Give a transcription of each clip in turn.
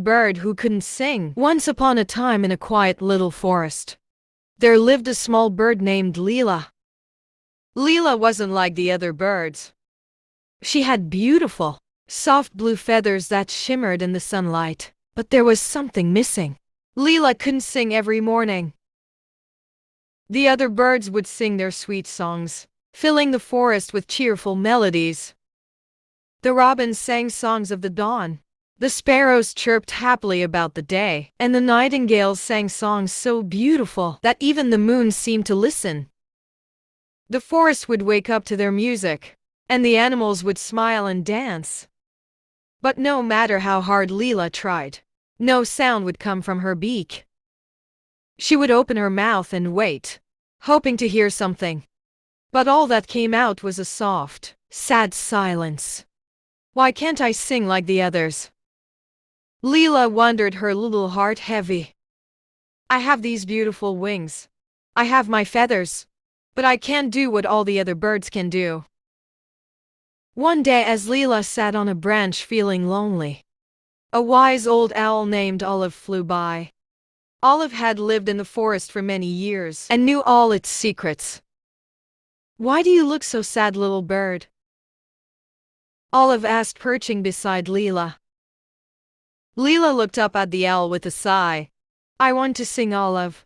bird who couldn't sing. Once upon a time in a quiet little forest, there lived a small bird named Leela. Leela wasn't like the other birds. She had beautiful, soft blue feathers that shimmered in the sunlight, but there was something missing. Leela couldn't sing every morning. The other birds would sing their sweet songs, filling the forest with cheerful melodies. The robins sang songs of the dawn. The sparrows chirped happily about the day, and the nightingales sang songs so beautiful that even the moon seemed to listen. The forest would wake up to their music, and the animals would smile and dance. But no matter how hard Leela tried, no sound would come from her beak. She would open her mouth and wait, hoping to hear something. But all that came out was a soft, sad silence. Why can't I sing like the others? Leela wondered, her little heart heavy. I have these beautiful wings. I have my feathers. But I can't do what all the other birds can do. One day as Leela sat on a branch feeling lonely, a wise old owl named Olive flew by. Olive had lived in the forest for many years and knew all its secrets. Why do you look so sad, little bird? Olive asked, perching beside Leela. Leela looked up at the owl with a sigh. I want to sing, Olive.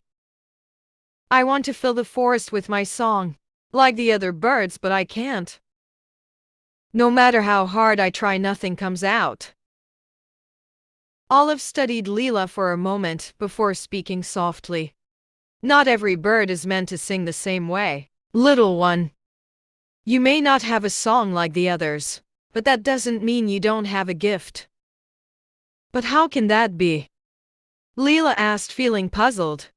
I want to fill the forest with my song, like the other birds, but I can't. No matter how hard I try, nothing comes out. Olive studied Leela for a moment before speaking softly. Not every bird is meant to sing the same way, little one. You may not have a song like the others, but that doesn't mean you don't have a gift. But how can that be? Leela asked, feeling puzzled.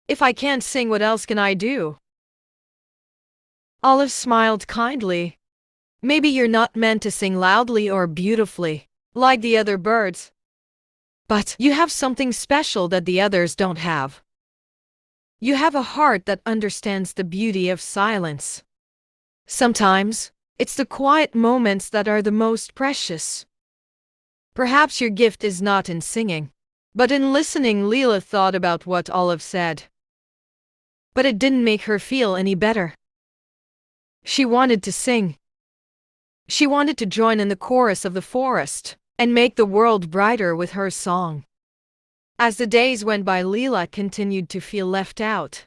If I can't sing, what else can I do? Olive smiled kindly. Maybe you're not meant to sing loudly or beautifully, like the other birds. But you have something special that the others don't have. You have a heart that understands the beauty of silence. Sometimes, it's the quiet moments that are the most precious. Perhaps your gift is not in singing, but in listening. Leela thought about what Olive said. But it didn't make her feel any better. She wanted to sing. She wanted to join in the chorus of the forest and make the world brighter with her song. As the days went by, Leela continued to feel left out.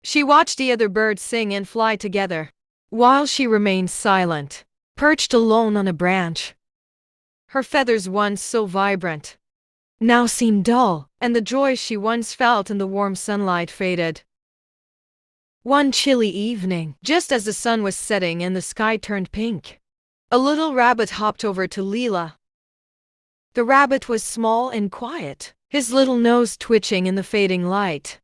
She watched the other birds sing and fly together, while she remained silent, perched alone on a branch. Her feathers, once so vibrant, now seemed dull, and the joy she once felt in the warm sunlight faded. One chilly evening, just as the sun was setting and the sky turned pink, a little rabbit hopped over to Leela. The rabbit was small and quiet, his little nose twitching in the fading light.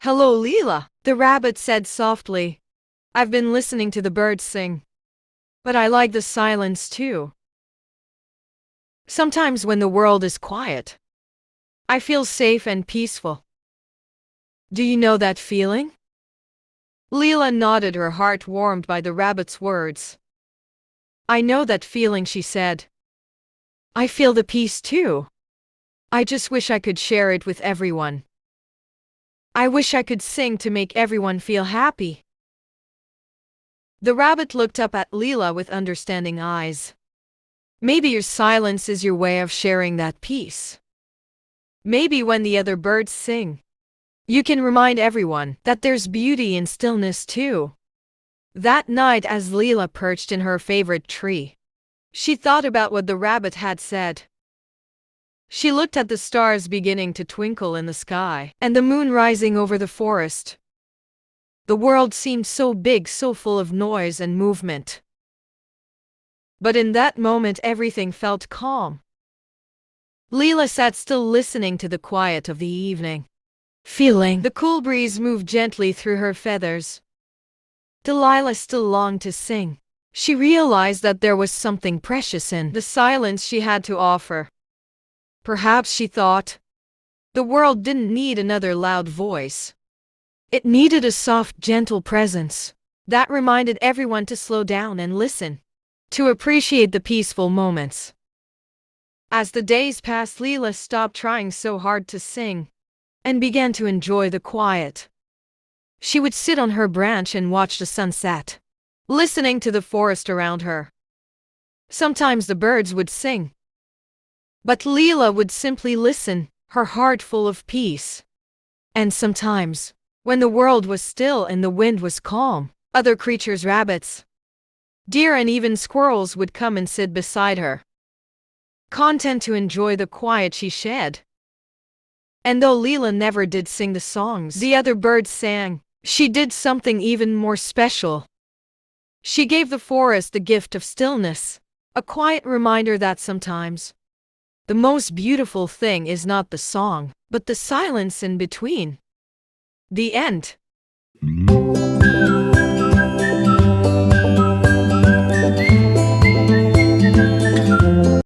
Hello, Leela, the rabbit said softly. I've been listening to the birds sing. But I like the silence too. Sometimes when the world is quiet, I feel safe and peaceful. Do you know that feeling? Leela nodded, her heart warmed by the rabbit's words. I know that feeling, she said. I feel the peace too. I just wish I could share it with everyone. I wish I could sing to make everyone feel happy. The rabbit looked up at Leela with understanding eyes. Maybe your silence is your way of sharing that peace. Maybe when the other birds sing, you can remind everyone that there's beauty in stillness too. That night, as Leela perched in her favorite tree, she thought about what the rabbit had said. She looked at the stars beginning to twinkle in the sky, and the moon rising over the forest. The world seemed so big, so full of noise and movement. But in that moment, everything felt calm. Leela sat still, listening to the quiet of the evening, feeling the cool breeze move gently through her feathers. Delilah still longed to sing. She realized that there was something precious in the silence she had to offer. Perhaps, she thought, the world didn't need another loud voice. It needed a soft, gentle presence that reminded everyone to slow down and listen, to appreciate the peaceful moments. As the days passed, Leela stopped trying so hard to sing and began to enjoy the quiet. She would sit on her branch and watch the sunset, listening to the forest around her. Sometimes the birds would sing, but Leela would simply listen, her heart full of peace. And sometimes, when the world was still and the wind was calm, other creatures, rabbits, deer, and even squirrels would come and sit beside her, content to enjoy the quiet she shed. And though Leela never did sing the songs the other birds sang, she did something even more special. She gave the forest the gift of stillness, a quiet reminder that sometimes the most beautiful thing is not the song, but the silence in between. The end.